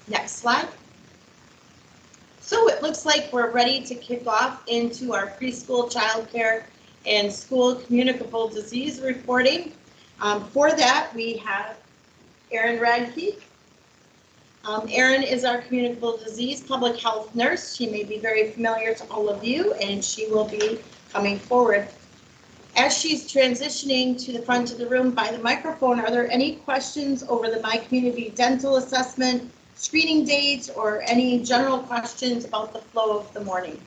Next slide. So it looks like we're ready to kick off into our preschool, childcare, and school communicable disease reporting. For that, we have Erin Radke. Erin is our communicable disease public health nurse. She may be very familiar to all of you, and she will be coming forward. As she's transitioning to the front of the room by the microphone, are there any questions over the My Community Dental Assessment screening dates or any general questions about the flow of the morning?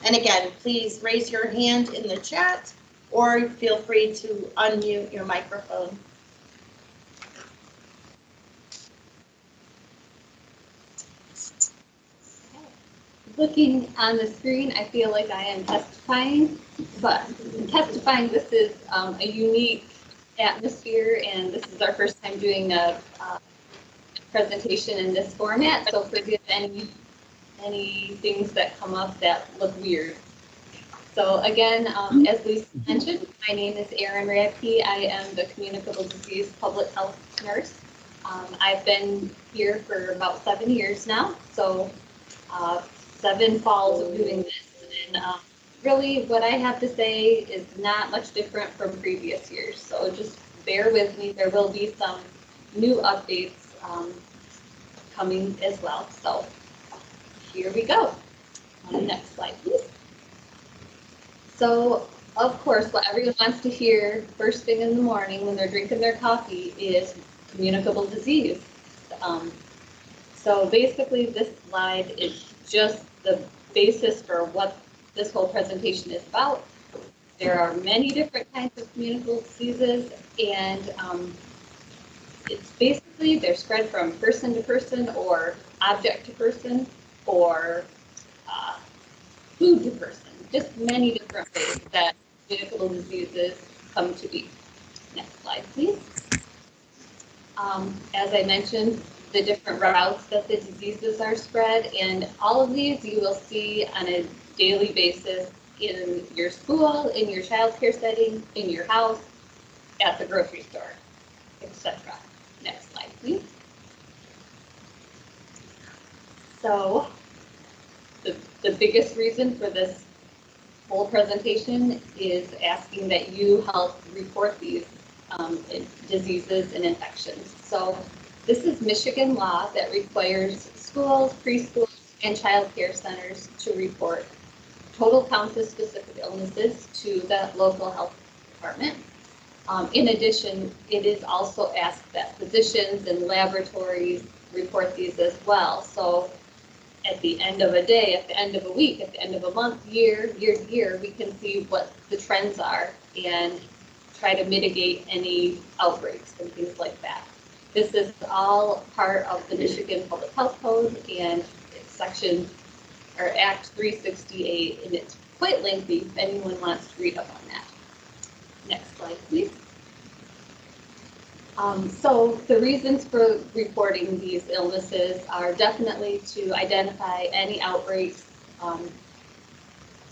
And again, please raise your hand in the chat or feel free to unmute your microphone. Looking on the screen, I feel like I am testifying, but testifying, this is a unique atmosphere, and this is our first time doing a presentation in this format, so forgive any things that come up that look weird. So again, as Lisa mentioned, my name is Erin Radke. I am the Communicable Disease Public Health Nurse. I've been here for about 7 years now, so 7 falls of doing this, and really what I have to say is not much different from previous years, so just bear with me. There will be some new updates coming as well, so here we go. Next slide, please. So of course, what everyone wants to hear first thing in the morning when they're drinking their coffee is communicable disease. So basically this slide is just the basis for what this whole presentation is about. There are many different kinds of communicable diseases, and it's basically they're spread from person to person or object to person or food to person. Just many different ways that communicable diseases come to be. Next slide, please. As I mentioned, the different routes that the diseases are spread, and all of these you will see on a daily basis in your school, in your child care setting, in your house, at the grocery store, etc. Next slide, please. So the biggest reason for this whole presentation is asking that you help report these diseases and infections. So this is Michigan law that requires schools, preschools, and child care centers to report total counts of specific illnesses to the local health department. In addition, it is also asked that physicians and laboratories report these as well. So at the end of a day, at the end of a week, at the end of a month, year to year, we can see what the trends are and try to mitigate any outbreaks and things like that. This is all part of the Michigan Public Health Code, and it's section or Act 368, and it's quite lengthy if anyone wants to read up on that. Next slide, please. So the reasons for reporting these illnesses are definitely to identify any outbreaks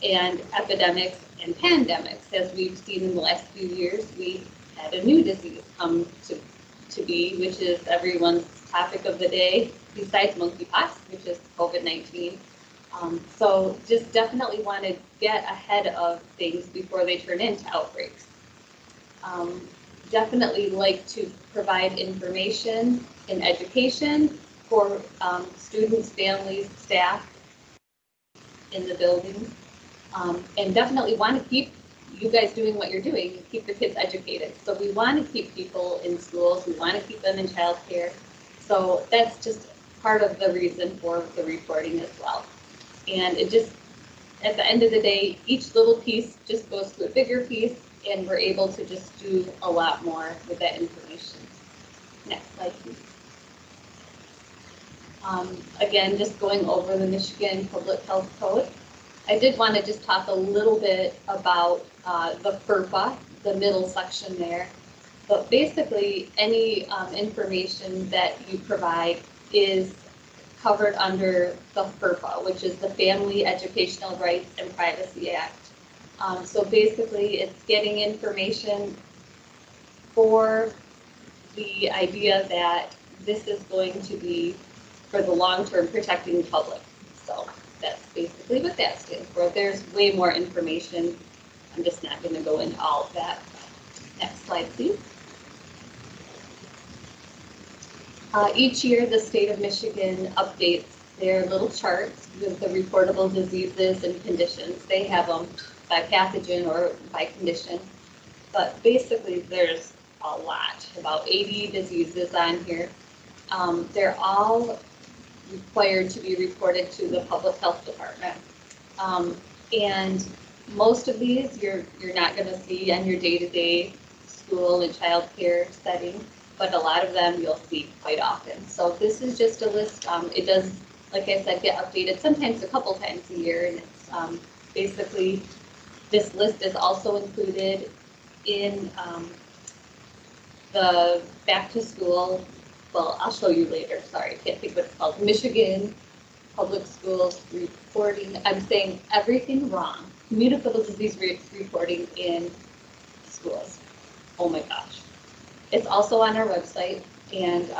and epidemics and pandemics. As we've seen in the last few years, we had a new disease come to be, which is everyone's topic of the day, besides monkeypox, which is COVID-19. So just definitely want to get ahead of things before they turn into outbreaks. Definitely like to provide information and education for students, families, staff in the buildings, and definitely want to keep you guys doing what you're doing, keep the kids educated. So we want to keep people in schools, we want to keep them in childcare. So that's just part of the reason for the reporting as well. And it just, at the end of the day, each little piece just goes to a bigger piece, and we're able to just do a lot more with that information. Next slide, please. Again, just going over the Michigan Public Health Code. I did want to just talk a little bit about the FERPA, the middle section there. But basically, any information that you provide is covered under the FERPA, which is the Family Educational Rights and Privacy Act. So basically, it's getting information for the idea that this is going to be for the long term protecting the public. So that's basically what that stands for. There's way more information. I'm just not going to go into all of that. Next slide, please. Each year, the state of Michigan updates their little charts with the reportable diseases and conditions. They have them by pathogen or by condition. But basically, there's a lot, about 80 diseases on here. They're all required to be reported to the public health department. And most of these you're not going to see on your day-to-day school and child care setting, but a lot of them you'll see quite often. So this is just a list. It does, like I said, get updated sometimes a couple times a year, and it's basically this list is also included in the back to school. Well, I'll show you later. Sorry, I can't think what it's called. Michigan Public Schools reporting. I'm saying everything wrong. Communicable disease reporting in schools. Oh my gosh. It's also on our website, and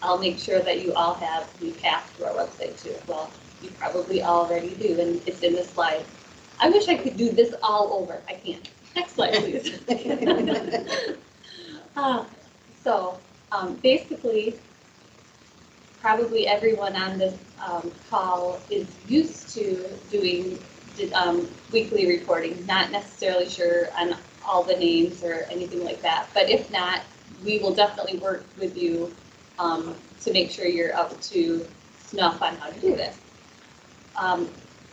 I'll make sure that you all have the path to our website too. Well, you probably already do, and it's in the slides. I wish I could do this all over. I can't. Next slide, please. Basically, probably everyone on this call is used to doing weekly reporting, not necessarily sure on all the names or anything like that. But if not, we will definitely work with you to make sure you're up to snuff on how to do this.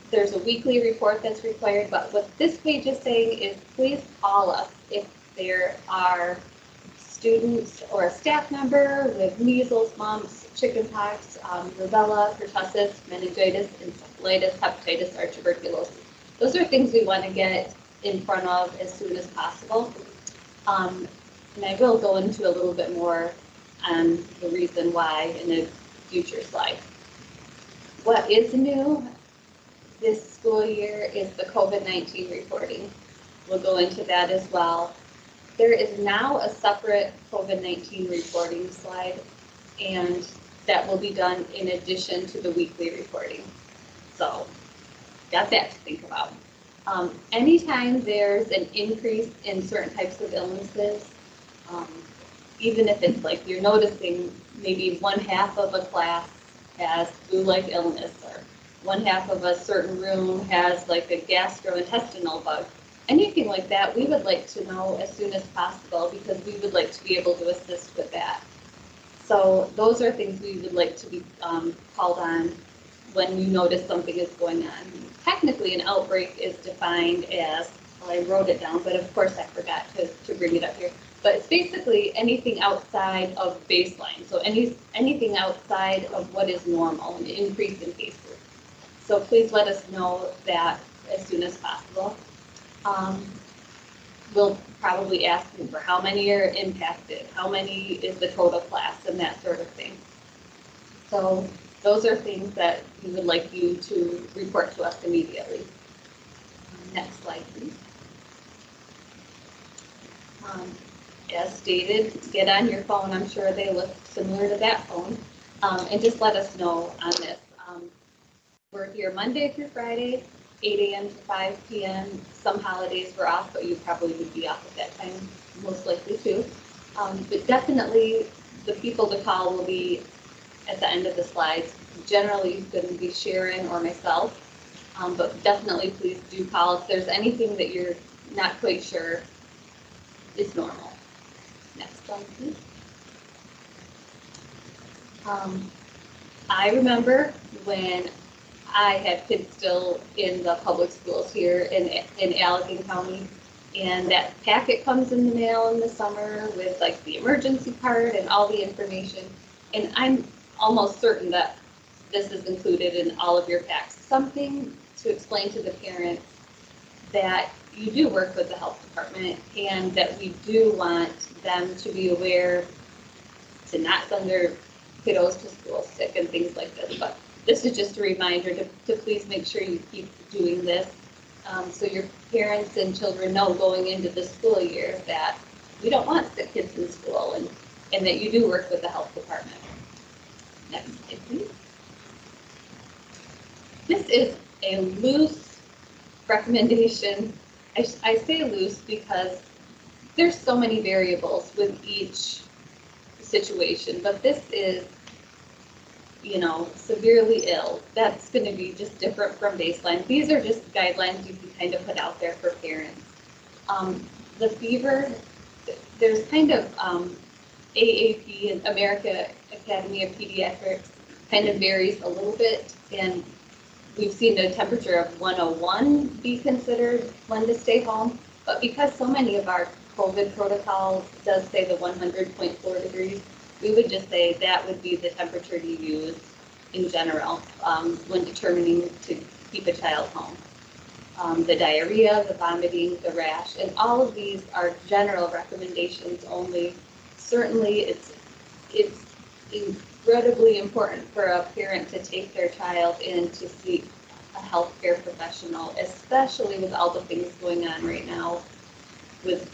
There's a weekly report that's required, but what this page is saying is please call us if there are students or a staff member with measles, mumps, chickenpox, rubella, pertussis, meningitis, encephalitis, hepatitis, or tuberculosis. Those are things we want to get in front of as soon as possible. And I will go into a little bit more on the reason why in a future slide. What is new this school year is the COVID-19 reporting. We'll go into that as well. There is now a separate COVID-19 reporting slide, and that will be done in addition to the weekly reporting. So, got that to think about. Anytime there's an increase in certain types of illnesses, even if it's like you're noticing maybe one half of a class has flu-like illness, or one half of a certain room has like a gastrointestinal bug, anything like that, we would like to know as soon as possible because we would like to be able to assist with that. So those are things we would like to be called on when you notice something is going on. Technically, an outbreak is defined as, well, I wrote it down, but of course I forgot to bring it up here. But it's basically anything outside of baseline. So anything outside of what is normal, an increase in cases. So please let us know that as soon as possible. We'll probably ask you for how many are impacted, how many is the total class, and that sort of thing. So those are things that we would like you to report to us immediately. Next slide, please. As stated, get on your phone. I'm sure they look similar to that phone. And just let us know on this. We're here Monday through Friday, 8 a.m. to 5 p.m. Some holidays we're off, but you probably would be off at that time, most likely too. But definitely the people to call will be at the end of the slides. Generally going to be Sharon or myself, but definitely please do call if there's anything that you're not quite sure is normal. Next slide, please. I remember when I had kids still in the public schools here in Allegan County, and that packet comes in the mail in the summer with like the emergency card and all the information, and I'm almost certain that this is included in all of your packs. Something to explain to the parents that you do work with the health department and that we do want them to be aware to not send their kiddos to school sick and things like this. But this is just a reminder to please make sure you keep doing this so your parents and children know going into the school year that we don't want sick kids in school and that you do work with the health department. Next slide, please. This is a loose recommendation. I say loose because there's so many variables with each situation, but this is, severely ill. That's going to be just different from baseline. These are just guidelines you can kind of put out there for parents. The fever, there's kind of AAP and American Academy of Pediatrics kind of varies a little bit, and we've seen a temperature of 101 be considered when to stay home, but because so many of our COVID protocols does say the 100.4 degrees, we would just say that would be the temperature to use in general when determining to keep a child home. The diarrhea, the vomiting, the rash, and all of these are general recommendations only. Certainly, it's incredibly important for a parent to take their child in to seek a healthcare professional, especially with all the things going on right now with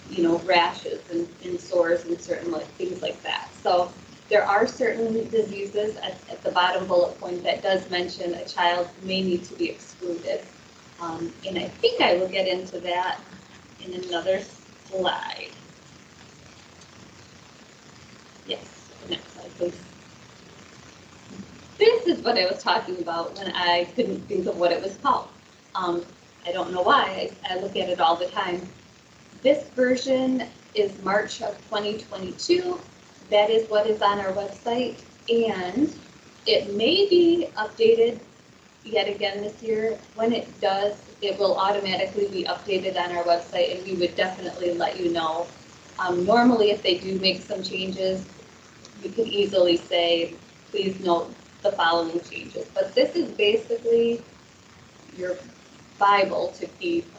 rashes and sores and certain things like that. So there are certain diseases at the bottom bullet point that does mention a child may need to be excluded. And I think I will get into that in another slide. Yes, next slide, please. This is what I was talking about when I couldn't think of what it was called. I don't know why, I look at it all the time. This version is March of 2022. That is what is on our website, and it may be updated yet again this year. When it does, it will automatically be updated on our website, and we would definitely let you know. Normally, if they do make some changes, you can easily say, please note the following changes. But this is basically your Bible to keep.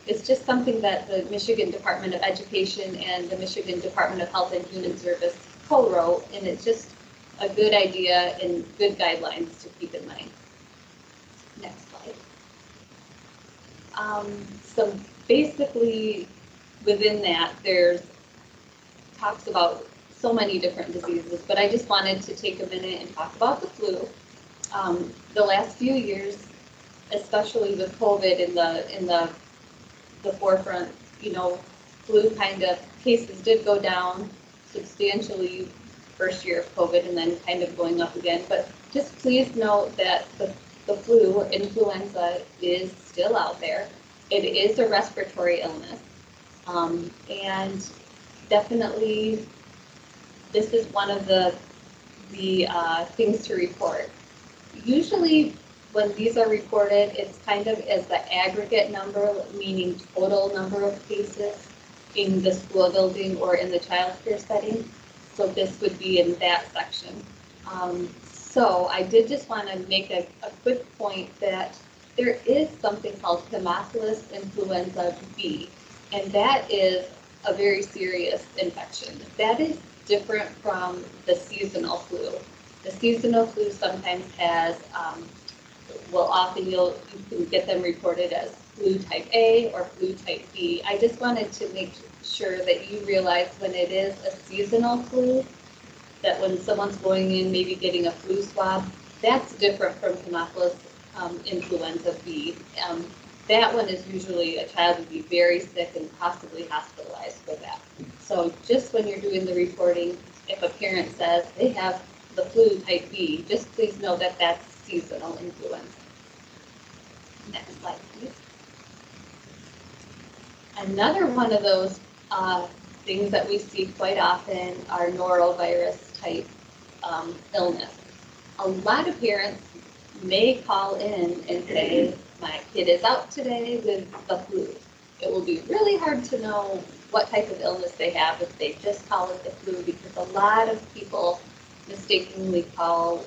It's just something that the Michigan Department of Education and the Michigan Department of Health and Human Service co-wrote, and it's just a good idea and good guidelines to keep in mind. Next slide. So basically, within that, there's talks about so many different diseases, but I just wanted to take a minute and talk about the flu. The last few years, especially with COVID in the forefront, flu kind of cases did go down substantially first year of COVID and then kind of going up again. But just please note that the flu or influenza is still out there. It is a respiratory illness. And definitely this is one of the things to report. Usually when these are reported, it's kind of as the aggregate number, meaning total number of cases in the school building or in the child care setting. So this would be in that section. So I did just want to make a quick point that there is something called Haemophilus influenza B, and that is a very serious infection. That is different from the seasonal flu. The seasonal flu sometimes has, often you can get them reported as flu type A or flu type B. I just wanted to make sure that you realize when it is a seasonal flu, that when someone's going in, maybe getting a flu swab, that's different from Haemophilus influenza B. That one is usually a child would be very sick and possibly hospitalized for that. So just when you're doing the reporting, if a parent says they have the flu type B, just please know that that's seasonal influenza. Next slide, please. Another one of those things that we see quite often are norovirus type illness. A lot of parents may call in and say, my kid is out today with the flu. It will be really hard to know what type of illness they have if they just call it the flu, because a lot of people mistakenly call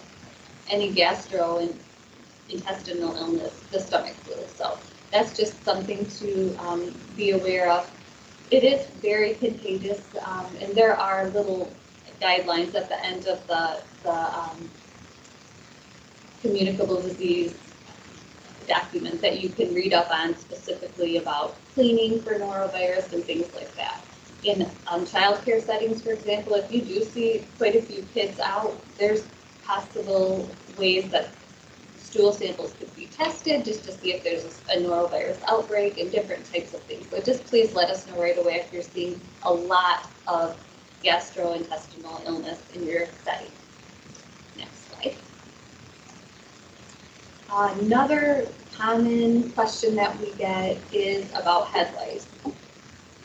any gastrointestinal illness the stomach flu. So that's just something to be aware of. It is very contagious, and there are little guidelines at the end of the communicable disease document that you can read up on specifically about cleaning for norovirus and things like that. In child care settings, for example, if you do see quite a few kids out, there's possible ways that stool samples could be tested just to see if there's a norovirus outbreak and different types of things. So just please let us know right away if you're seeing a lot of gastrointestinal illness in your setting. Next slide. Another common question that we get is about head lice.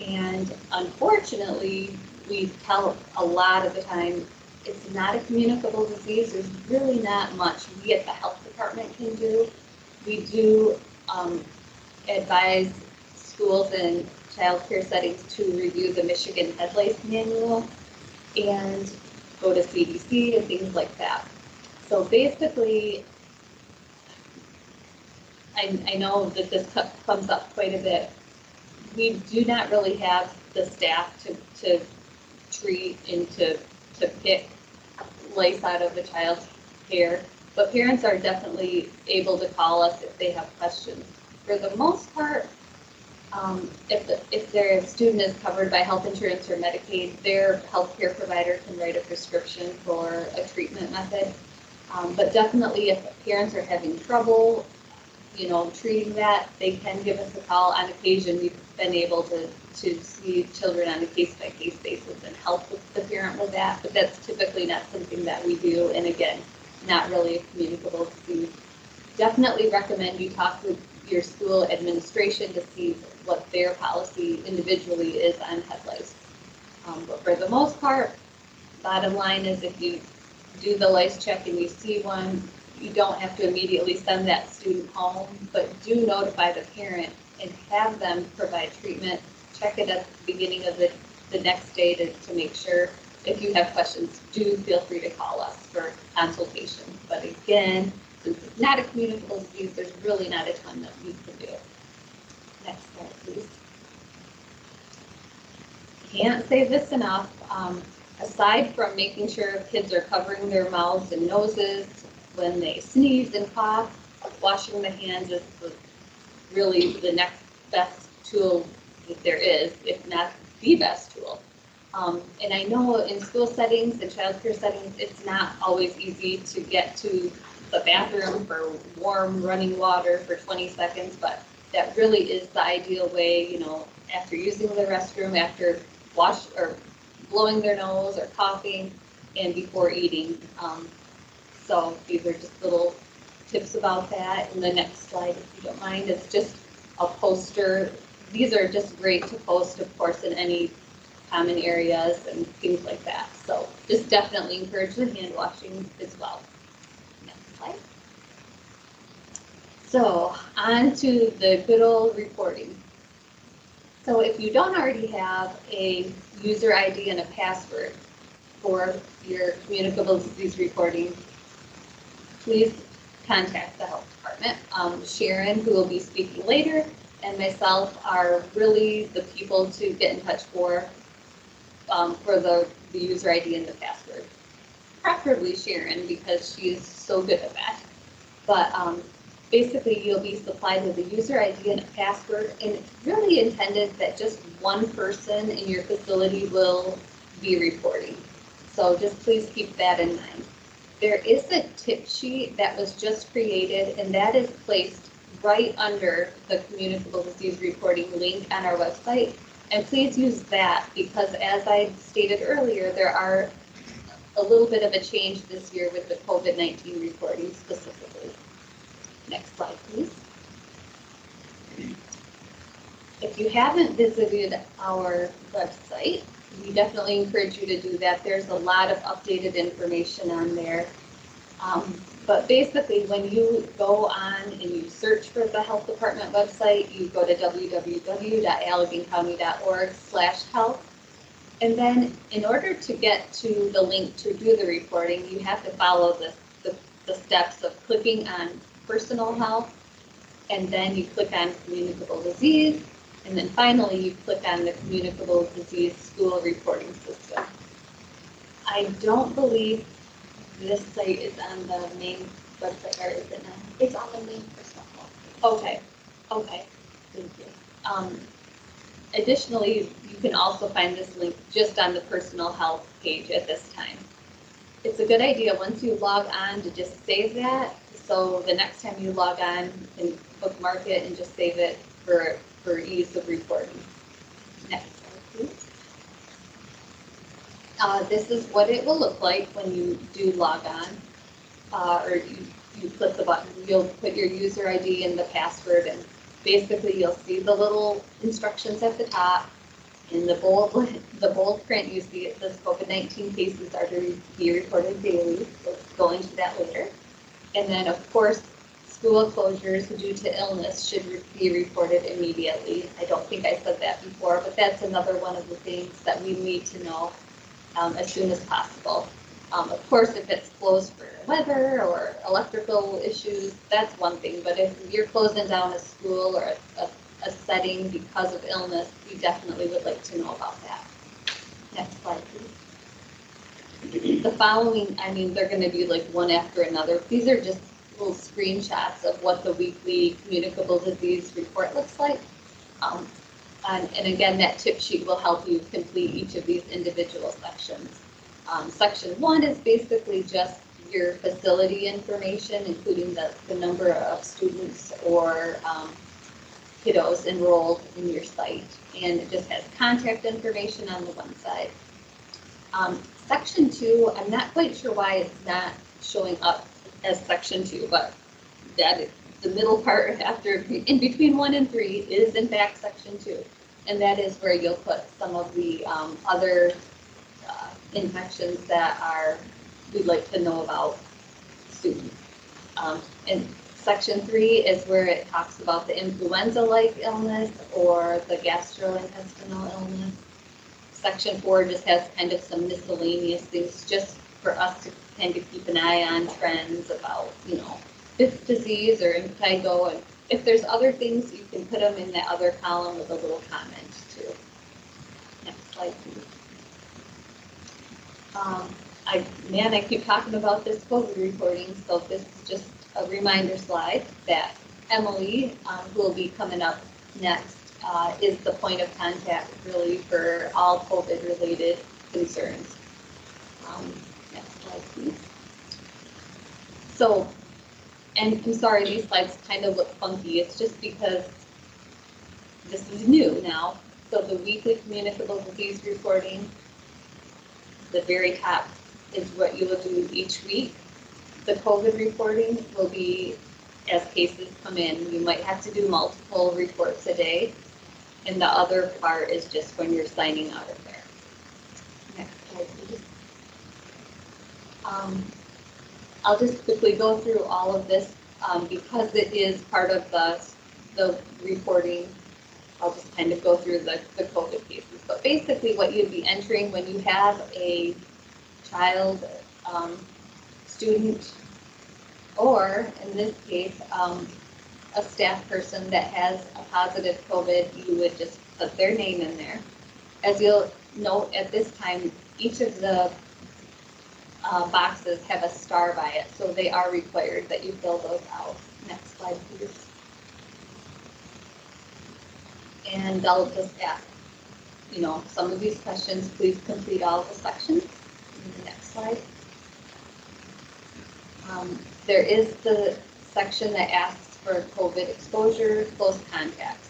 And unfortunately, we tell a lot of the time it's not a communicable disease. There's really not much we at the health department can do. We do advise schools and child care settings to review the Michigan Head Lice Manual and go to CDC and things like that. So basically, I know that this comes up quite a bit. We do not really have the staff to treat and to pick lice out of a child's hair, but parents are definitely able to call us if they have questions. For the most part, if their student is covered by health insurance or Medicaid, their healthcare provider can write a prescription for a treatment method. But definitely if parents are having trouble, treating that, they can give us a call. On occasion, we've been able to see children on a case-by-case basis and help the parent with that, but that's typically not something that we do, and again, not really a communicable disease. Definitely recommend you talk with your school administration to see what their policy individually is on head lice. But for the most part, bottom line is if you do the lice check and you see one, you don't have to immediately send that student home, but do notify the parent and have them provide treatment. Check it at the beginning of the next day to make sure. If you have questions, do feel free to call us for consultation. But again, since it's not a communicable disease, there's really not a ton that we can do. Next slide, please. Can't say this enough. Aside from making sure kids are covering their mouths and noses when they sneeze and cough, washing the hands is really the next best tool that there is, if not the best tool. And I know in school settings and childcare settings, it's not always easy to get to the bathroom for warm running water for 20 seconds, but that really is the ideal way, after using the restroom, after blowing their nose or coughing, and before eating. So these are just little tips about that. And the next slide, if you don't mind, is just a poster. These are just great to post, of course, in any common areas and things like that. So just definitely encourage the hand washing as well. Next slide. So on to the good old reporting. So if you don't already have a user ID and a password for your communicable disease reporting, please contact the health department. Sharon, who will be speaking later, and myself are really the people to get in touch for the user ID and the password. Preferably Sharon, because she is so good at that. But basically, you'll be supplied with a user ID and a password, and it's really intended that just one person in your facility will be reporting. So just please keep that in mind. There is a tip sheet that was just created, and that is placed right under the communicable disease reporting link on our website. And please use that because, as I stated earlier, there are a little bit of a change this year with the COVID-19 reporting specifically. Next slide, please. If you haven't visited our website, we definitely encourage you to do that. There's a lot of updated information on there. But basically, when you go on and you search for the health department website, you go to www.alleghencounty.org/health. And then in order to get to the link to do the reporting, you have to follow the steps of clicking on personal health, and then you click on communicable disease, and then finally you click on the communicable disease school reporting system. I don't believe this site is on the main website, or is it not? It's on the main personal health. Okay, thank you. Additionally, you can also find this link just on the personal health page at this time. it's a good idea once you log on to just save that. So the next time you log on, you can bookmark it and just save it for ease of reporting. Next slide, please. This is what it will look like when you do log on, or you click the button. You'll put your user ID and the password, and basically you'll see the little instructions at the top. In the bold print, you see it says COVID-19 cases are to be reported daily. We'll go into that later. And then, of course, school closures due to illness should be reported immediately. I don't think I said that before, but that's another one of the things that we need to know as soon as possible. Of course, if it's closed for weather or electrical issues, that's one thing. But if you're closing down a school or a setting because of illness, you definitely would like to know about that. Next slide, please. The following, I mean, they're going to be like one after another. These are just little screenshots of what the weekly communicable disease report looks like. And again, that tip sheet will help you complete each of these individual sections. Section 1 is basically just your facility information, including the number of students or kiddos enrolled in your site. And it just has contact information on the one side. Section 2, I'm not quite sure why it's not showing up as section 2, but that is the middle part after, in between 1 and 3 is in fact section 2. And that is where you'll put some of the other infections that we'd like to know about soon. And section 3 is where it talks about the influenza-like illness or the gastrointestinal illness. Section 4 just has kind of some miscellaneous things just for us to kind of keep an eye on trends about, you know, fifth disease or impetigo. And if there's other things, you can put them in that other column with a little comment too. Next slide, please. I keep talking about this COVID reporting, so this is just a reminder slide that Emily, who will be coming up next, is the point of contact really for all COVID-related concerns. Next slide, please. So, and I'm sorry, these slides kind of look funky. It's just because this is new now. So the weekly communicable disease reporting, the very top is what you will do each week. The COVID reporting will be as cases come in. You might have to do multiple reports a day. And the other part is just when you're signing out of there. Next slide, please. I'll just quickly go through all of this because it is part of the reporting. I'll just kind of go through the COVID cases. But basically what you'd be entering when you have a child, student, or in this case, a staff person that has a positive COVID, you would just put their name in there. As you'll note at this time, each of the boxes have a star by it, so they are required that you fill those out. Next slide, please. And I'll just ask, you know, some of these questions, please complete all the sections. In the next slide. There is the section that asks for COVID exposure, close contacts.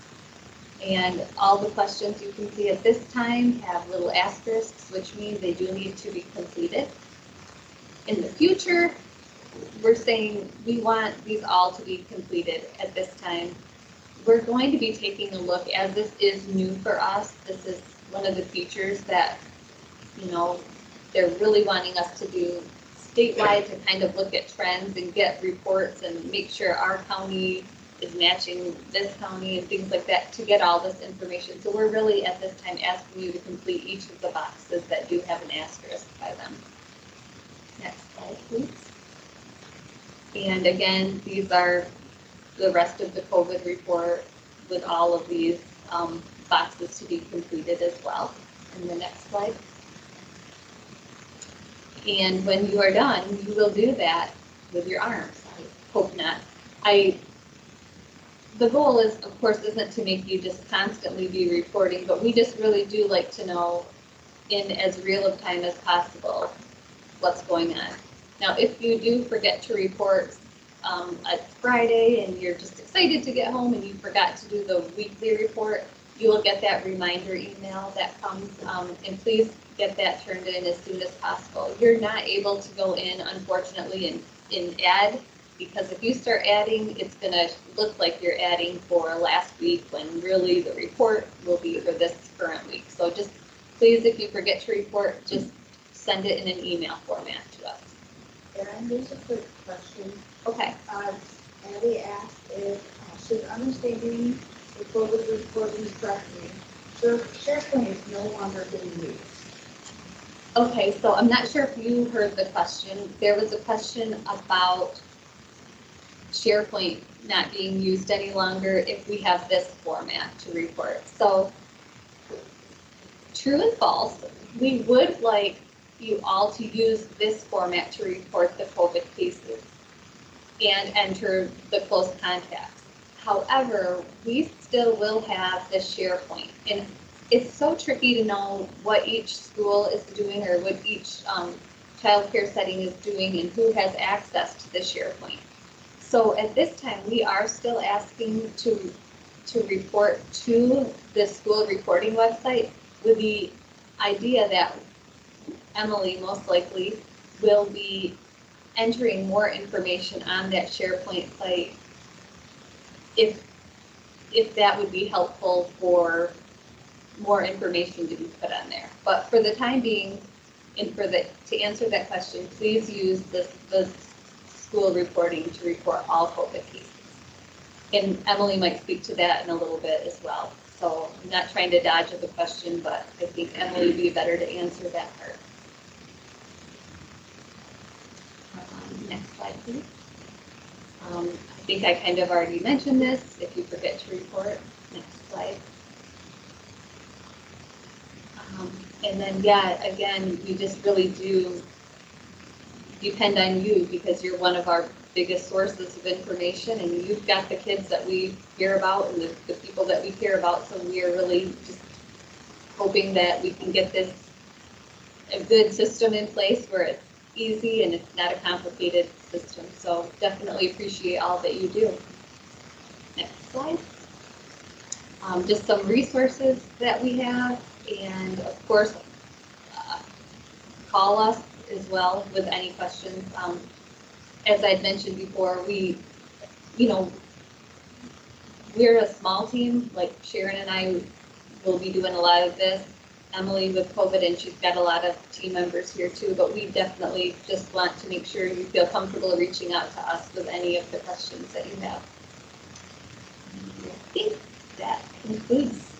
And all the questions you can see at this time have little asterisks, which means they do need to be completed. In the future, we're saying we want these all to be completed at this time. We're going to be taking a look, as this is new for us, this is one of the features that, you know, they're really wanting us to do statewide to kind of look at trends and get reports and make sure our county is matching this county and things like that to get all this information. So we're really at this time asking you to complete each of the boxes that do have an asterisk by them. Next slide, please. And again, these are the rest of the COVID report with all of these boxes to be completed as well. In the next slide. And when you are done, you will do that with your arms. I hope not. The goal is, of course, isn't to make you just constantly be reporting, but we just really do like to know in as real of time as possible what's going on. Now, if you do forget to report at Friday and you're just excited to get home and you forgot to do the weekly report, you will get that reminder email that comes, and please get that turned in as soon as possible. You're not able to go in, unfortunately, and add, because if you start adding, it's gonna look like you're adding for last week when really the report will be for this current week. So just please, if you forget to report, just send it in an email format to us. Erin, there's a quick question. Okay. Abby asked if she's understanding the COVID reporting correctly. SharePoint is no longer being used. Okay, so I'm not sure if you heard the question. There was a question about SharePoint not being used any longer if we have this format to report. So true and false, we would like you all to use this format to report the COVID cases and enter the close contacts. However, we still will have the SharePoint. And it's so tricky to know what each school is doing or what each childcare setting is doing and who has access to the SharePoint. So at this time, we are still asking to report to the school reporting website with the idea that Emily most likely will be entering more information on that SharePoint site if that would be helpful for more information to be put on there. But for the time being, and to answer that question, please use the school reporting to report all COVID cases. And Emily might speak to that in a little bit as well. So I'm not trying to dodge the question, but I think Emily would be better to answer that part. Next slide, please. I think I kind of already mentioned this. If you forget to report, next slide. And then, yeah, again, we just really do depend on you because you're one of our biggest sources of information, and you've got the kids that we hear about and the people that we care about. So we are really just hoping that we can get this a good system in place where it's easy and it's not a complicated system. So definitely appreciate all that you do. Next slide. Just some resources that we have, and of course, call us as well with any questions. As I'd mentioned before, we're a small team. Like Sharon and I will be doing a lot of this. Emily with COVID, and she's got a lot of team members here too, but we definitely just want to make sure you feel comfortable reaching out to us with any of the questions that you have. I think that concludes